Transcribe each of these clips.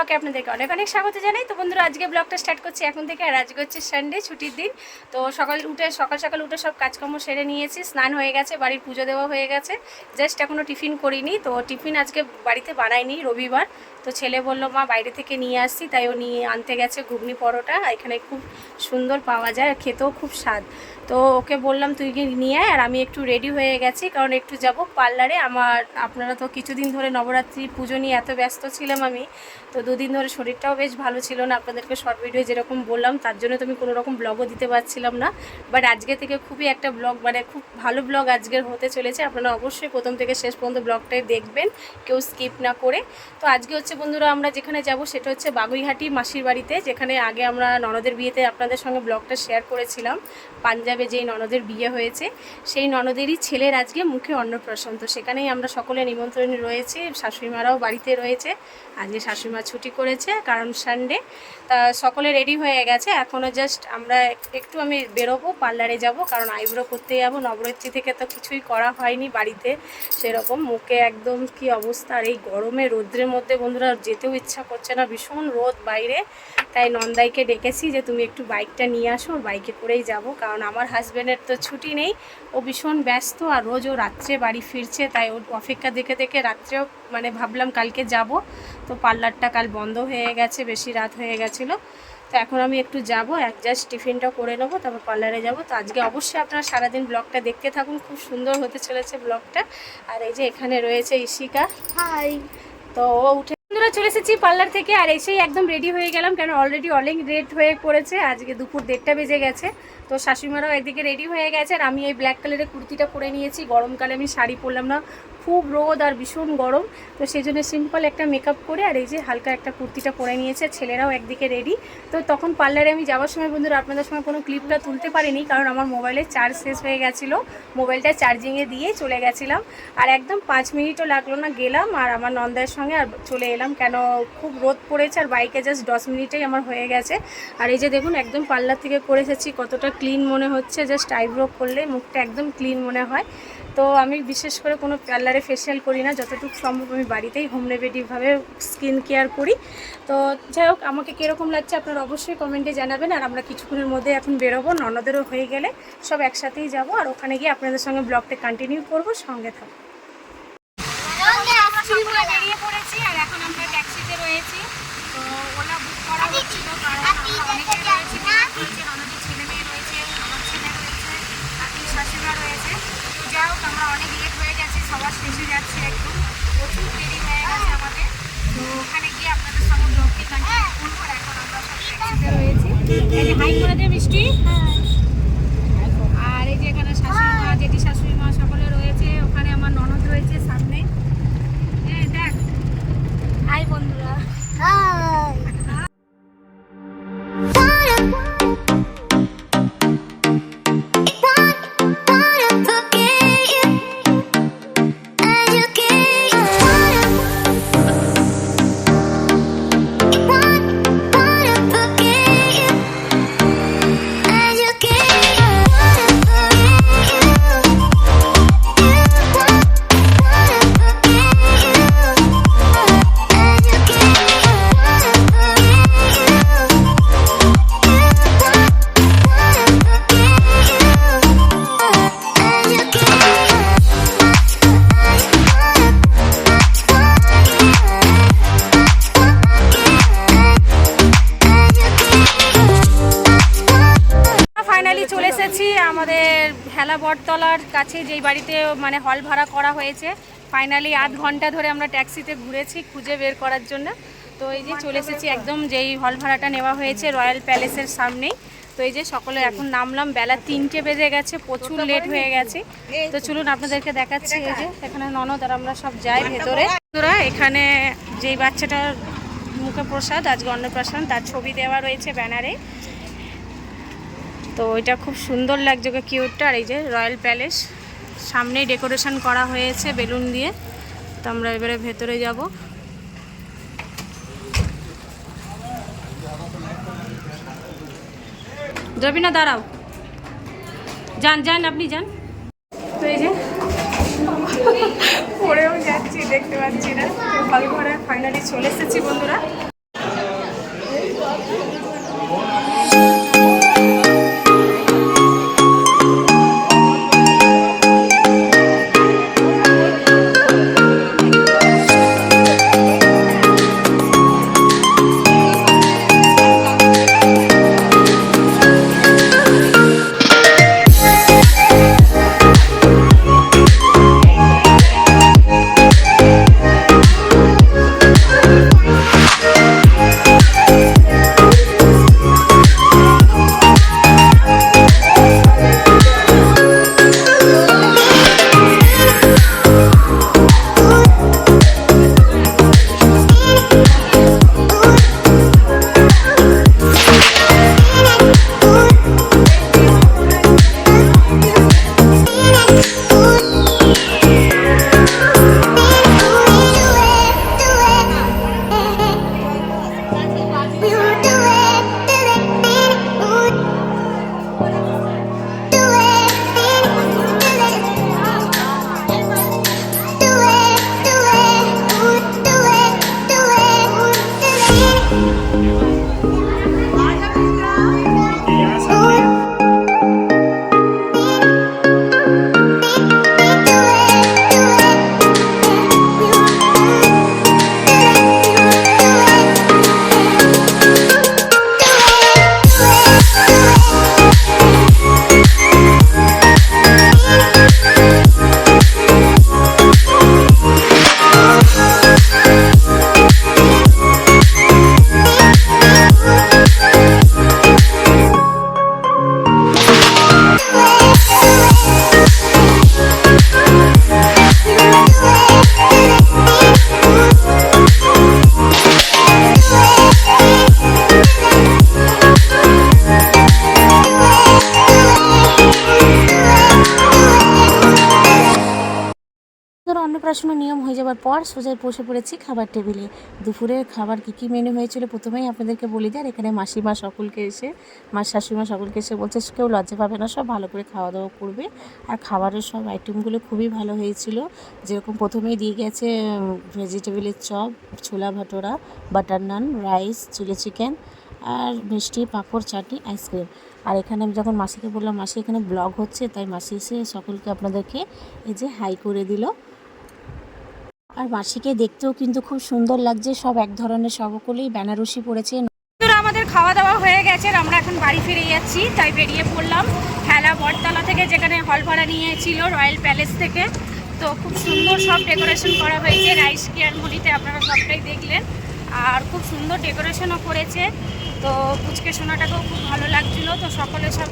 ব্লগে আপনাদেরকে অনেক অনেক স্বাগত জানাই। তো বন্ধুরা আজকে ব্লগটা স্টার্ট করছি এখন থেকে। আর আজকে হচ্ছে সানডে, ছুটির দিন। তো সকাল সকাল উঠে সব কাজকর্ম সেরে নিয়েছি, স্নান হয়ে গেছে, বাড়ির পুজো দেওয়া হয়ে গেছে, জাস্ট এখনও টিফিন করিনি। তো টিফিন আজকে বাড়িতে বানাইনি, রবিবার। তো ছেলে বললো মা বাইরে থেকে নিয়ে আসছি, তাই ও নিয়ে আনতে গেছে ঘুগনি পরোটা। এখানে খুব সুন্দর পাওয়া যায়, খেতেও খুব স্বাদ। তো ওকে বললাম তুই নিয়ে আয়, আর আমি একটু রেডি হয়ে গেছি, কারণ একটু যাব পার্লারে। আপনারা তো কিছুদিন ধরে নবরাত্রি পুজো নিয়ে এত ব্যস্ত ছিলাম আমি, তো দুদিন ধরে শরীরটাও বেশ ভালো ছিল না। আপনাদেরকে শর্ট ভিডিও যেরকম বললাম, তার জন্য তো আমি কোনো রকম ব্লগও দিতে পারছিলাম না। বাট আজকে থেকে খুবই একটা ব্লগ, মানে খুব ভালো ব্লগ আজকের হতে চলেছে। আপনারা অবশ্যই প্রথম থেকে শেষ পর্যন্ত ব্লগটাই দেখবেন, কেউ স্কিপ না করে। তো আজকে হচ্ছে বন্ধুরা আমরা যেখানে যাব সেটা হচ্ছে বাগুইহাটি মাসির বাড়িতে, যেখানে আগে আমরা ননদের বিয়েতে আপনাদের সঙ্গে ব্লগটা শেয়ার করেছিলাম। পাঞ্জাবে যেই ননদের বিয়ে হয়েছে, সেই ননদেরই ছেলের আজকে মুখে অন্নপ্রাশন। তো সেখানেই আমরা সকলে নিমন্ত্রণ রয়েছি, শাশুড়িমারাও বাড়িতে রয়েছে। আজকে শাশুড়িমা ছুটি করেছে কারণ সানডে। তা সকলে রেডি হয়ে গেছে, এখনও জাস্ট আমরা আমি বেরোবো, পার্লারে যাব, কারণ আইব্রো করতে যাবো। নবরাত্রি থেকে তো কিছুই করা হয়নি বাড়িতে সেরকম, মুখে একদম কি অবস্থা। আর এই গরমে রোদ্রের মধ্যে বন্ধুরা যেতেও ইচ্ছা করছে না, ভীষণ রোদ বাইরে। তাই নন্দাইকে ডেকেছি যে তুমি একটু বাইকটা নিয়ে আসো, বাইকে করেই যাব, কারণ আমার হাজব্যান্ডের তো ছুটি নেই, ও ভীষণ ব্যস্ত। আর রোজ ও রাত্রে বাড়ি ফিরছে, তাই ওর অপেক্ষা দেখে দেখে রাত্রেও মানে ভাবলাম কালকে যাব। তো পার্লারটা কাল বন্ধ হয়ে গেছে, বেশি রাত হয়ে গেছিলো। তো এখন আমি একটু যাব, জাস্ট টিফিনটা করে নেবো, তারপর পার্লারে যাব। তো আজকে অবশ্যই আপনারা সারাদিন ব্লগটা দেখতে থাকুন, খুব সুন্দর হতে চলেছে ব্লগটা। আর এই যে এখানে রয়েছে ইশিকা, হাই। তো ও উঠে বন্ধুরা চলে এসেছি পার্লার থেকে, আর এসেই একদম রেডি হয়ে গেলাম, কেন অলরেডি অনেক রেড হয়ে পড়েছে। আজকে দুপুর 1:30 বেজে গেছে। তো শাশুড়িমারাও এদিকে রেডি হয়ে গেছে, আর আমি এই ব্ল্যাক কালারের কুর্তিটা পরে নিয়েছি। গরমকালে আমি শাড়ি পরলাম না, খুব রোদ আর ভীষণ গরম। তো সেই জন্য সিম্পল একটা মেকআপ করে আর এই যে হালকা একটা কুর্তিটা পরে নিয়েছে। ছেলেরাও একদিকে রেডি। তো তখন পার্লারে আমি যাওয়ার সময় বন্ধুরা আপনাদের সঙ্গে কোনো ক্লিপটা তুলতে পারিনি, কারণ আমার মোবাইলের চার্জ শেষ হয়ে গেছিলো। মোবাইলটা চার্জিংয়ে দিয়ে চলে গেছিলাম, আর একদম 5 মিনিটও লাগলো না, গেলাম আর আমার নন্দার সঙ্গে আর চলে এলাম, কেন খুব রোদ পড়েছে। আর বাইকে জাস্ট 10 মিনিটেই আমার হয়ে গেছে। আর এই যে দেখুন একদম পার্লার থেকে করে এসেছি, কতটা ক্লিন মনে হচ্ছে। জাস্ট আইব্রো করলে মুখটা একদম ক্লিন মনে হয়। তো আমি বিশেষ করে কোনো পার্লারে ফেশিয়াল করি না, যতটুকু সম্ভব আমি বাড়িতেই হোম রেমেডিভাবে স্কিন কেয়ার করি। তো যাই হোক, আমাকে কীরকম লাগছে আপনারা অবশ্যই কমেন্টে জানাবেন। আর আমরা কিছুক্ষণের মধ্যে এখন বেরোবো, ননদেরও হয়ে গেলে সব একসাথেই যাব, আর ওখানে গিয়ে আপনাদের সঙ্গে ব্লগটা কন্টিনিউ করবো, সঙ্গে থাকবো। বেরিয়ে পড়েছি, আর এখন আমরা ট্যাক্সিতে রয়েছি। তো ওলা বুক করা হচ্ছিল, কারণ অনেকে রয়েছে, ননদের ছেলে মেয়ে রয়েছে, আমার ছেলে রয়েছে, কাকির শাশুড়া রয়েছে। তো যাই হোক, আমরা অনেক লেট হয়ে গেছি, সবার শেষে যাচ্ছে, একটু প্রচুর দেরি হয়ে গেছে আমাদের। তো ওখানে গিয়ে আপনাদের সঙ্গে ব্লগটি কন্টিনিউ করবো। এখন আমরা সব ট্যাক্সিতে রয়েছি। এই যে হাই করে দে মিষ্টি। আর এই যে এখানে শাশুড়ি মা, জেঠি শাশুড়ি মা সকলে রয়েছে, ওখানে আমার ননদ রয়েছে সামনে। দেখ, হাই বন্ধুরা। চলে এসেছি আমাদের হেলা বটতলার কাছে, যেই বাড়িতে মানে হল ভাড়া করা হয়েছে। ফাইনালি আধ ঘন্টা ধরে আমরা ট্যাক্সিতে ঘুরেছি খুঁজে বের করার জন্য। তো এই যে চলে এসেছি একদম যেই হল ভাড়াটা নেওয়া হয়েছে, রয়্যাল প্যালেসের সামনেই। তো এই যে সকলে এখন নামলাম, বেলা 3টে বেজে গেছে, প্রচুর লেট হয়ে গেছে। তো চলুন আপনাদেরকে দেখাচ্ছি। এই যে এখানে ননদ আর আমরা সব যাই ভেতরে। এখানে যেই বাচ্চাটার মুখে প্রসাদ আজকে অন্নপ্রাশন, তার ছবি দেওয়া রয়েছে ব্যানারে। তো এটা খুব সুন্দর লাগছে, ওকে কিউটটা। আর এই যে রয়্যাল প্যালেস সামনেই ডেকোরেশন করা হয়েছে বেলুন দিয়ে। তো আমরা এবারে ভেতরে যাব। যাবি না, দাঁড়াও, যান যান, আপনি যান। তো এই যে পড়েও যাচ্ছি, দেখতে পাচ্ছি না। তো হল ঘরে ফাইনালি চলে এসেছি বন্ধুরা। অন্নপ্রাশনের নিয়ম হয়ে যাওয়ার পর সোজা বসে পড়েছি খাবার টেবিলে। দুপুরের খাবার কী কী মেনু হয়েছিল প্রথমেই আপনাদেরকে বলি দেয়। এখানে মাসিমা সকলকে এসে, শাশুড়িমা সকলকে এসে বলছে কেউ লজ্জা পাবে না, সব ভালো করে খাওয়া দাওয়া করবে। আর খাবারের সব আইটেমগুলো খুবই ভালো হয়েছিল। যেরকম প্রথমেই দিয়ে গেছে ভেজিটেবিলের চপ, ছোলা ভাটোরা, বাটার নান, রাইস, চিলি চিকেন আর মিষ্টি, পাঁপড়, চাটনি, আইসক্রিম। আর এখানে আমি যখন মাসিকে বললাম মাসি এখানে ব্লগ হচ্ছে, তাই মাসি এসে সকলকে আপনাদেরকে এই যে হাই করে দিল। আর মাসিকে দেখতেও কিন্তু খুব সুন্দর লাগছে। সব এক ধরনের, সকলেই বেনারসি পরেছে। আমাদের খাওয়া দাওয়া হয়ে গেছে, আমরা এখন বাড়ি ফিরে যাচ্ছি, তাই বেরিয়ে পড়লাম হেলা বটতলা থেকে, যেখানে হল ভাড়া নিয়েছিল রয়্যাল প্যালেস থেকে। তো খুব সুন্দর সব ডেকোরেশন করা হয়েছে রাইস কেয়ারমণিতে, আপনারা সবটাই দেখলেন। আর খুব সুন্দর ডেকোরেশনও করেছে। তো পুচকে সোনাটাকেও খুব ভালো লাগছিলো। তো সকলে সব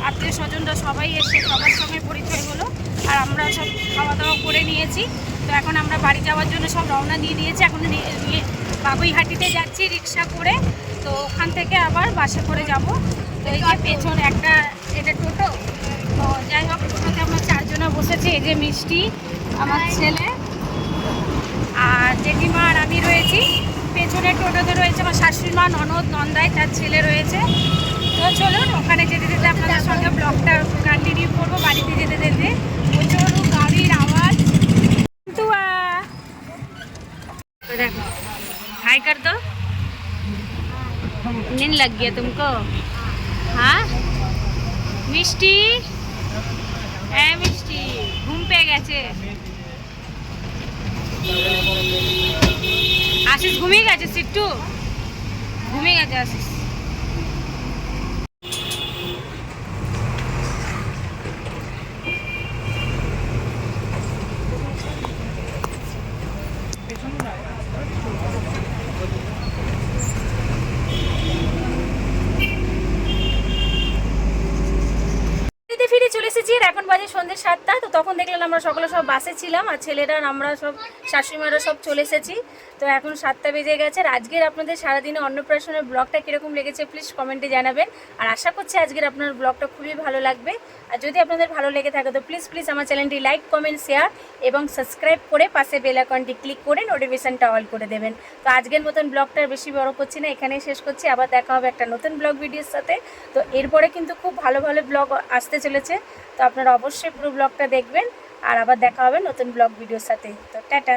আত্মীয় স্বজনরা সবাই এসে সবার সঙ্গে পরিচয় হলো। আর আমরা সব খাওয়া দাওয়া করে নিয়েছি। তো এখন আমরা বাড়ি যাওয়ার জন্য সব রওনা দিয়ে দিয়েছি। এখন বাগুইহাটিতে যাচ্ছি রিক্সা করে। তো ওখান থেকে আবার বাসে করে যাব। তো এই যে পেছন একটা এটা টোটো। তো যাই হোক, টোটোতে আমরা চারজনে বসেছি। এই যে মিষ্টি, আমার ছেলে, আর জেঠিমা আর আমি রয়েছি। পেছনে টোটোতে রয়েছে আমার শাশুড়ি মা, ননদ, নন্দাই, তার ছেলে রয়েছে। তো চলুন ওখানে যেতে যেতে আপনাদের সঙ্গে ব্লগটা কন্টিনিউ করবো। বাড়িতে যেতে যেতে প্রচুর গাড়ির আওয়াজ। देखो हाय कर दो। नींद लग गया तुमको? हाँ मिष्टी, ए मिष्टी घूम पे गेছে। आशीष घूमिए গেছে, সিট্টু ঘুমিয়ে গেছে आशीष। ফিরে চলে এসেছি। এখন বাজে সন্ধ্যে 7টা। তো তখন দেখলাম আমরা সকলে সব বাসে ছিলাম, আর ছেলেরা আমরা সব শাশুড়িমারা সব চলে এসেছি। তো এখন 7টা বেজে গেছে। আর আজকের আপনাদের সারাদিনে অন্নপ্রাশনের ব্লগটা কীরকম লেগেছে প্লিজ কমেন্টে জানাবেন। আর আশা করছি আজকের আপনার ব্লগটা খুবই ভালো লাগবে। আর যদি আপনাদের ভালো লেগে থাকে তো প্লিজ আমার চ্যানেলটি লাইক, কমেন্ট, শেয়ার এবং সাবস্ক্রাইব করে পাশে বেল আইকনটি ক্লিক করে নোটিফিকেশনটা অল করে দেবেন। তো আজকের মতন ব্লগটা বেশি বড় করছি না, এখানেই শেষ করছি। আবার দেখা হবে একটা নতুন ব্লগ ভিডিওর সাথে। তো এরপরে কিন্তু খুব ভালো ভালো ব্লগ আসতে চলেছে। তো আপনারা অবশ্যই পুরো ব্লগটা দেখবেন। আর আবার দেখা হবে নতুন ব্লগ ভিডিওর সাথে। তো টাটা।